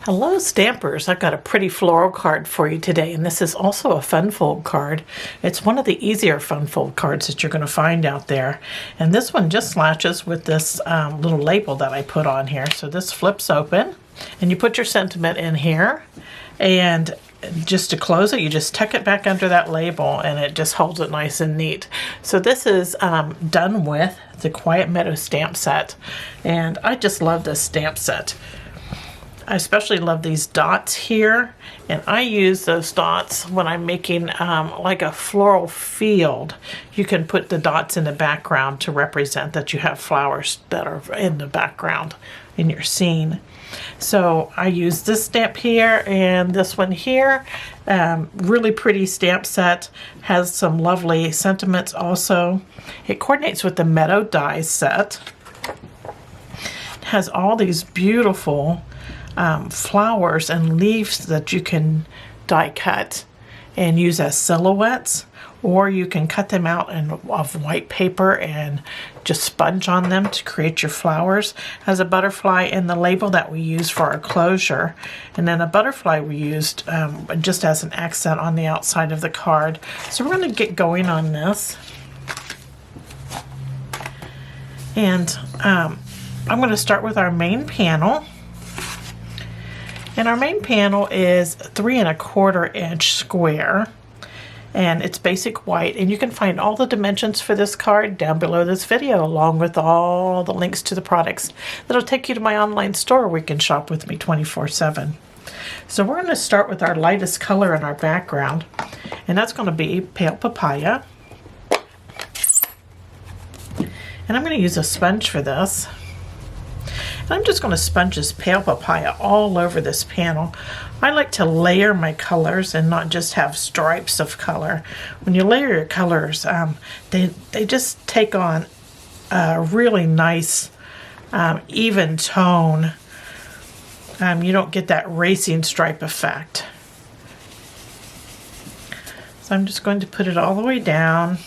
Hello Stampers, I've got a pretty floral card for you today, and this is also a fun fold card. It's one of the easier fun fold cards that you're going to find out there, and this one just latches with this little label that I put on here. So this flips open and you put your sentiment in here, and just to close it you just tuck it back under that label and it just holds it nice and neat. So this is done with the Quiet Meadow stamp set, and I just love this stamp set. I especially love these dots here, and I use those dots when I'm making like a floral field. You can put the dots in the background to represent that you have flowers that are in the background in your scene. So I use this stamp here and this one here. Really pretty stamp set, has some lovely sentiments also. It coordinates with the Meadow die set. It has all these beautiful flowers and leaves that you can die cut and use as silhouettes, or you can cut them out of white paper and just sponge on them to create your flowers. Has a butterfly in the label that we use for our closure, and then a butterfly we used just as an accent on the outside of the card. So we're going to get going on this, and I'm going to start with our main panel. And our main panel is 3 1/4 inch square, and it's basic white, and you can find all the dimensions for this card down below this video, along with all the links to the products that'll take you to my online store where you can shop with me 24/7. So we're going to start with our lightest color in our background, and that's going to be Pale Papaya. And I'm going to use a sponge for this. And I'm just going to sponge this Pale Papaya all over this panel. I like to layer my colors and not just have stripes of color. When you layer your colors, they just take on a really nice even tone. You don't get that racing stripe effect. So I'm just going to put it all the way down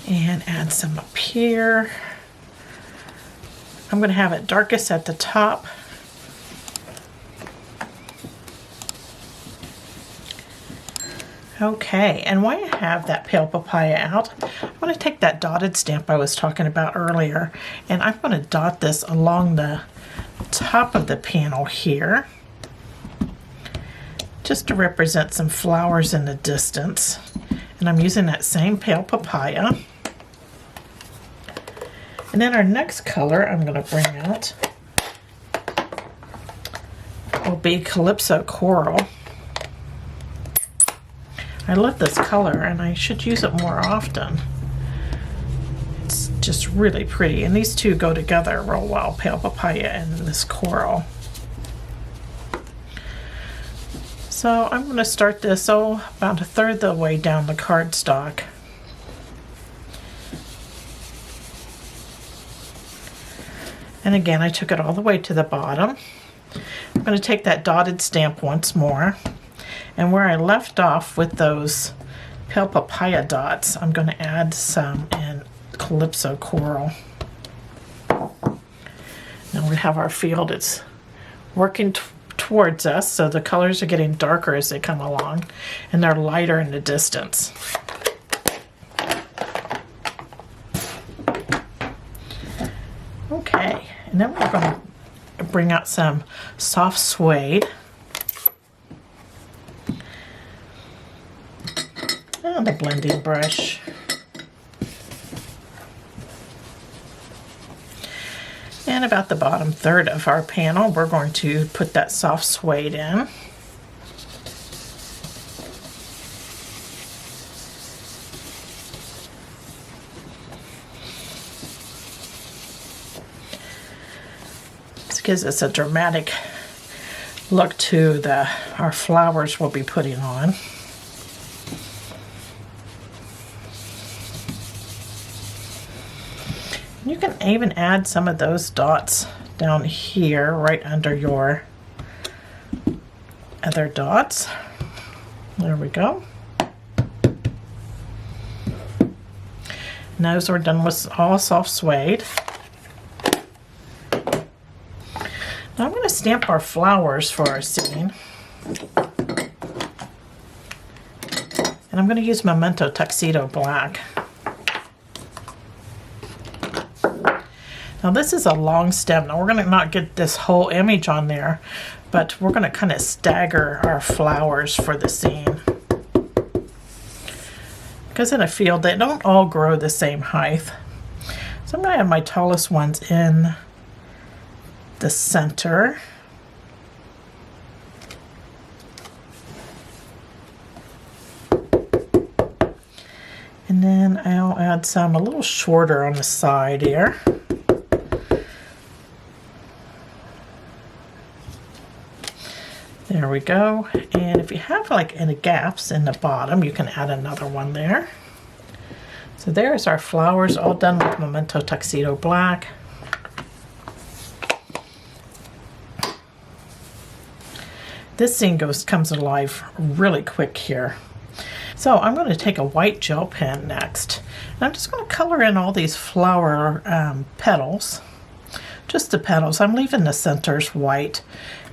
and add some up here. I'm going to have it darkest at the top. Okay, and while I have that Pale Papaya out, I'm going to take that dotted stamp I was talking about earlier, and I'm going to dot this along the top of the panel here, just to represent some flowers in the distance. And I'm using that same Pale Papaya. And then our next color I'm going to bring out will be Calypso Coral. I love this color, and I should use it more often. It's just really pretty, and these two go together real well, Pale Papaya and this coral. So I'm going to start this about 1/3 of the way down the cardstock. And again, I took it all the way to the bottom. I'm going to take that dotted stamp once more, and where I left off with those Pale Papaya dots, I'm going to add some in Calypso Coral. Now we have our field. It's working towards us, so the colors are getting darker as they come along, and they're lighter in the distance. Okay, and then we're going to bring out some soft suede. And a blending brush. And about the bottom 1/3 of our panel, we're going to put that soft suede in. Gives us a dramatic look to our flowers we'll be putting on. You can even add some of those dots down here right under your other dots. There we go. And those are done with all soft suede. to stamp our flowers for our scene. And I'm going to use Memento Tuxedo Black. Now this is a long stem. Now we're going to not get this whole image on there, but we're going to kind of stagger our flowers for the scene. Because in a field, they don't all grow the same height. So I'm going to have my tallest ones in the center. And then I'll add some a little shorter on the side here. There we go. And if you have like any gaps in the bottom, you can add another one there. So there's our flowers all done with Memento Tuxedo Black. This scene comes alive really quick here. So I'm going to take a white gel pen next. And I'm just going to color in all these flower petals. Just the petals. I'm leaving the centers white.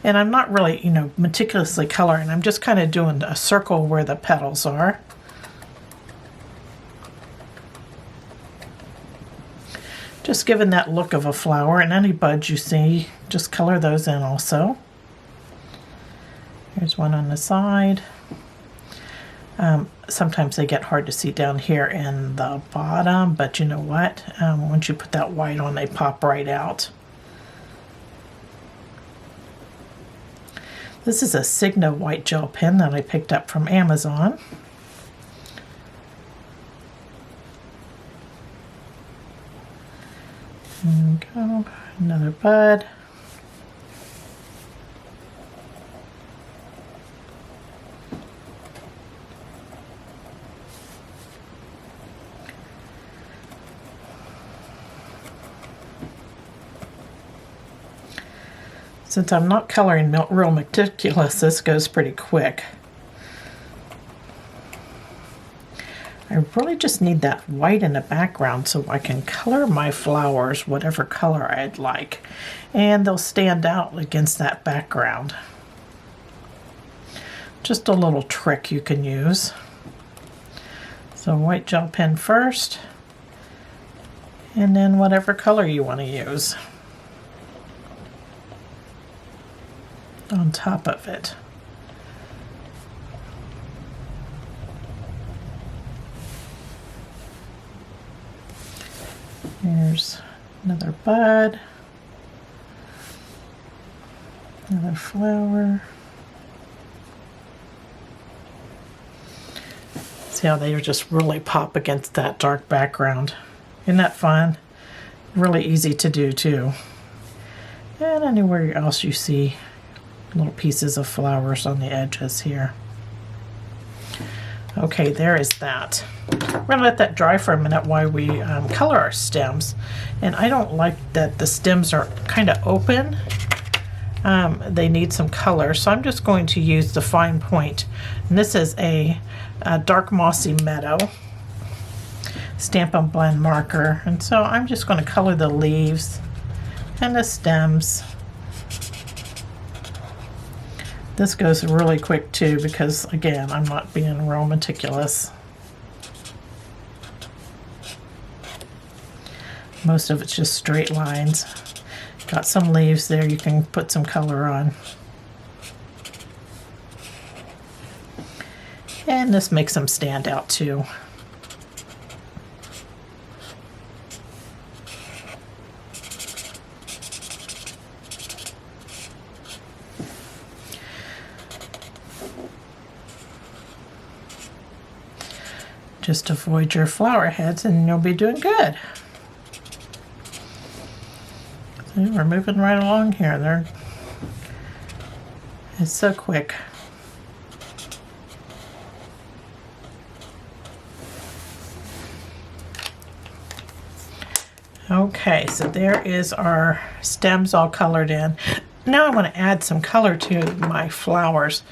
And I'm not really, meticulously coloring. I'm just kind of doing a circle where the petals are. Just giving that look of a flower, and any buds you see, just color those in also. Here's one on the side. Sometimes they get hard to see down here in the bottom, but you know what? Once you put that white on, they pop right out. This is a Signo white gel pen that I picked up from Amazon. There we go, another bud. Since I'm not coloring real meticulous, this goes pretty quick. I really just need that white in the background so I can color my flowers whatever color I'd like. And they'll stand out against that background. Just a little trick you can use. So white gel pen first, and then whatever color you want to use on top of it. Here's another bud, another flower. See how they just really pop against that dark background. Isn't that fun? Really easy to do too. And anywhere else you see little pieces of flowers on the edges here. Okay, there is that. We're going to let that dry for a minute while we color our stems. And I don't like that the stems are kind of open. They need some color, so I'm just going to use the fine point. And this is a dark mossy Meadow Stampin' Blend marker. And so I'm just going to color the leaves and the stems. This goes really quick too because, again, I'm not being real meticulous. Most of it's just straight lines. Got some leaves there you can put some color on. And this makes them stand out too. Just avoid your flower heads and you'll be doing good. So we're moving right along here. It's so quick. Okay, so there is our stems all colored in. Now I want to add some color to my flowers.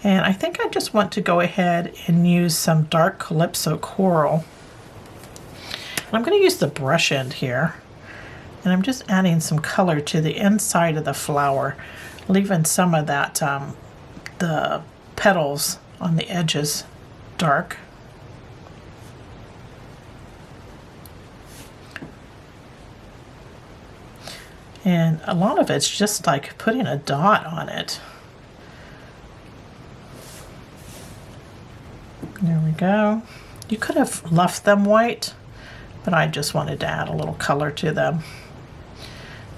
And I think I just want to go ahead and use some dark Calypso Coral. And I'm going to use the brush end here. And I'm just adding some color to the inside of the flower, leaving some of that, the petals on the edges dark. And a lot of it's just like putting a dot on it. There we go. You could have left them white, but I just wanted to add a little color to them.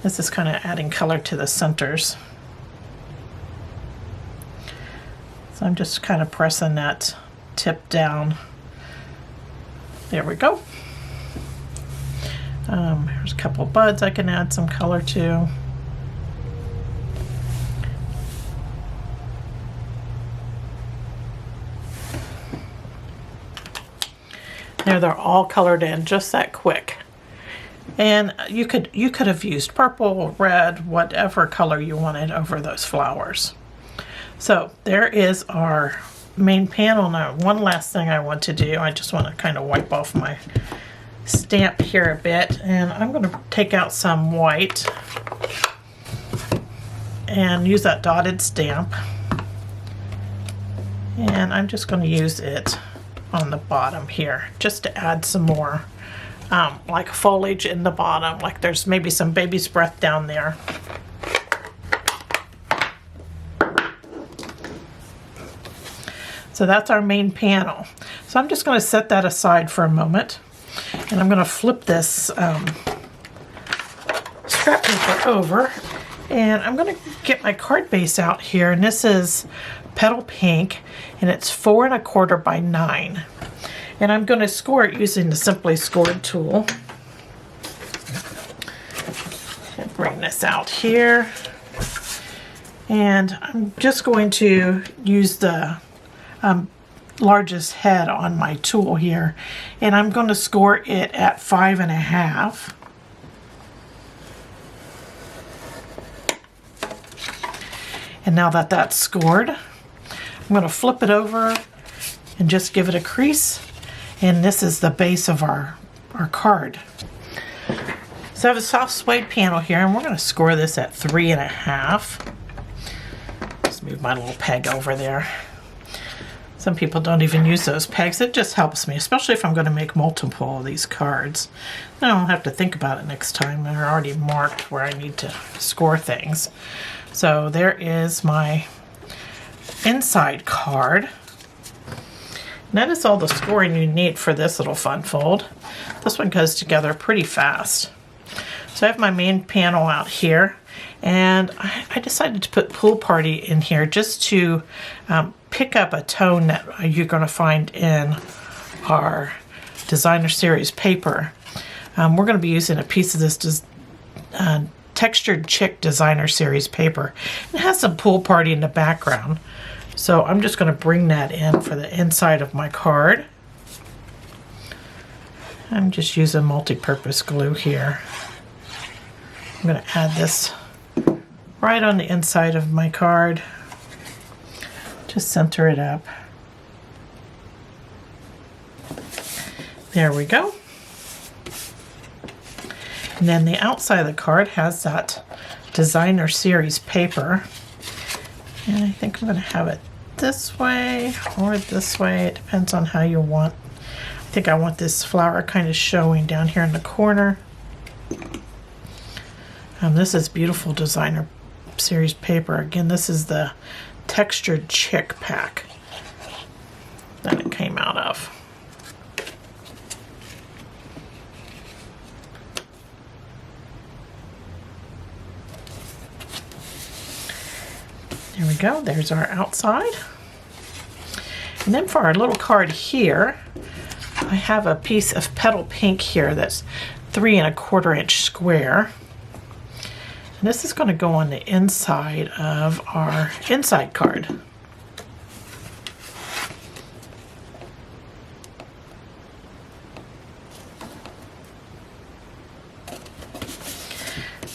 This is kind of adding color to the centers. So I'm just kind of pressing that tip down. There we go. There's a couple of buds I can add some color to. There, they're all colored in just that quick. And you could have used purple, red, whatever color you wanted over those flowers. So there is our main panel. Now, one last thing I want to do, I just want to kind of wipe off my stamp here a bit, and I'm going to take out some white and use that dotted stamp, and I'm just going to use it on the bottom here just to add some more like foliage in the bottom, like there's maybe some baby's breath down there. So that's our main panel. So I'm just going to set that aside for a moment, and I'm going to flip this scrap paper over, and I'm going to get my card base out here, and this is Petal Pink, and it's 4 1/4 by 9. And I'm going to score it using the Simply Scored tool. And bring this out here, and I'm just going to use the largest head on my tool here, and I'm going to score it at 5 1/2. And now that that's scored, I'm going to flip it over and just give it a crease, and this is the base of our card. So I have a soft suede panel here, and we're going to score this at 3 1/2. Just move my little peg over there. Some people don't even use those pegs. It just helps me, especially if I'm going to make multiple of these cards. Then I don't have to think about it next time. They're already marked where I need to score things. So there is my inside card. And that is all the scoring you need for this little fun fold. This one goes together pretty fast. So I have my main panel out here, and I decided to put Pool Party in here just to pick up a tone that you're going to find in our designer series paper. We're going to be using a piece of this textured Chic designer series paper. It has some Pool Party in the background, so I'm just going to bring that in for the inside of my card. I'm just using multi-purpose glue here. I'm going to add this right on the inside of my card. Just center it up. There we go. And then the outside of the card has that designer series paper. And I think I'm going to have it this way or this way. It depends on how you want. I think I want this flower kind of showing down here in the corner. This is beautiful designer series paper. Again, this is the textured Chic pack that it came out of. There we go. There's our outside. And then for our little card here, I have a piece of Petal Pink here that's 3 1/4 inch square. And this is going to go on the inside of our inside card.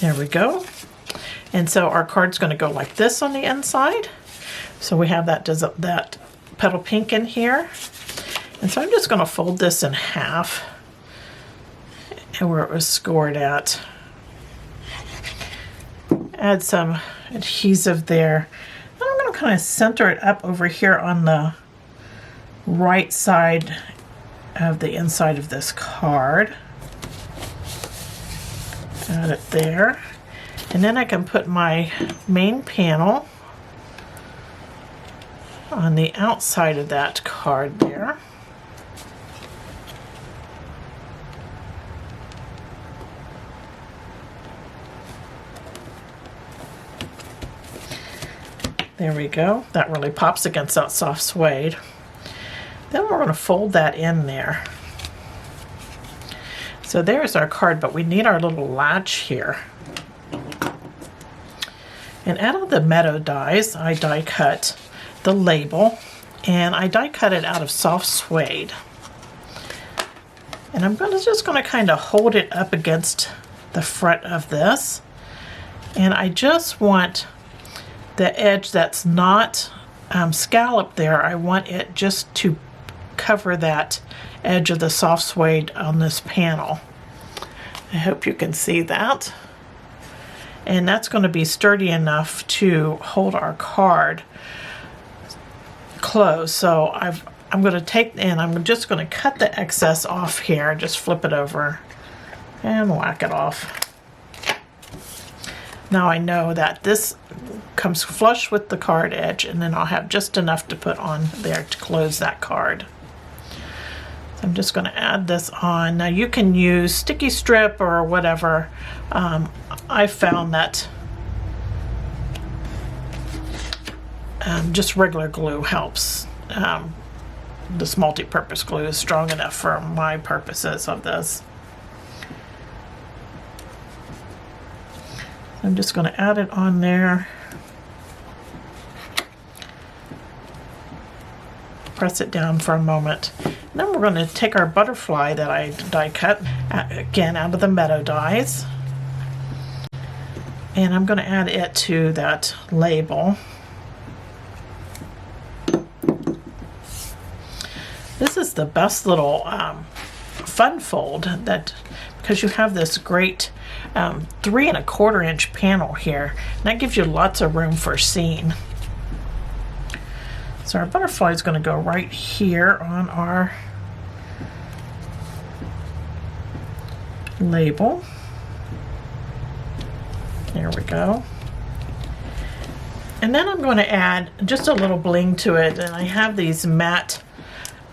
There we go. And so our card's going to go like this on the inside. So we have that Petal Pink in here. And so I'm just going to fold this in half and where it was scored at. add some adhesive there. And I'm going to kind of center it up over here on the right side of the inside of this card. Add it there. And then I can put my main panel on the outside of that card there. There we go. That really pops against that soft suede. Then we're going to fold that in there. So there's our card, but we need our little latch here. And out of the Meadow dies, I die cut the label, and I die cut it out of soft suede. And I'm just going to kind of hold it up against the front of this. And I just want the edge that's not scalloped there, I want it just to cover that edge of the soft suede on this panel. I hope you can see that. And that's going to be sturdy enough to hold our card closed. So I'm going to take, and I'm just going to cut the excess off here, just flip it over and whack it off. Now I know that this comes flush with the card edge, and then I'll have just enough to put on there to close that card. So I'm just going to add this on. Now you can use sticky strip or whatever. I found that just regular glue helps. This multi-purpose glue is strong enough for my purposes of this. I'm just going to add it on there. Press it down for a moment. And then we're going to take our butterfly that I die cut, again out of the Meadow dies. And I'm going to add it to that label. This is the best little fun fold, that because you have this great 3 1/4 inch panel here, and that gives you lots of room for scene. So our butterfly is going to go right here on our label. There we go. And then I'm going to add just a little bling to it, and I have these matte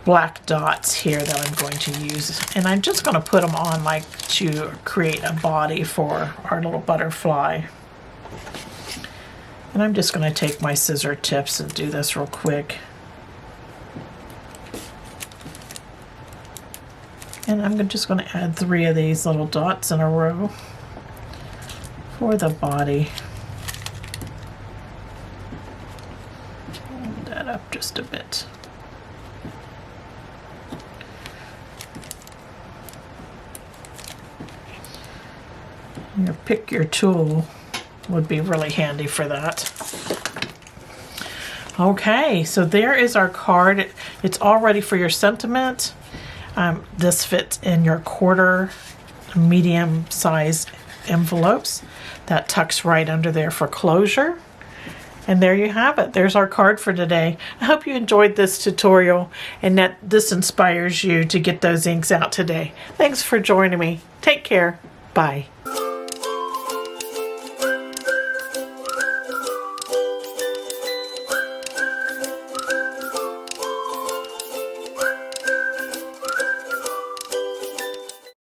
black dots here that I'm going to use, and I'm just going to put them on like to create a body for our little butterfly. And I'm just going to take my scissor tips and do this real quick. And I'm just going to add 3 of these little dots in a row for the body. Hold that up just a bit. Pick your tool would be really handy for that. Okay, so there is our card. It's all ready for your sentiment. This fits in your 1/4 medium size envelopes. That tucks right under there for closure. And there you have it. There's our card for today. I hope you enjoyed this tutorial and that this inspires you to get those inks out today. Thanks for joining me. Take care. Bye.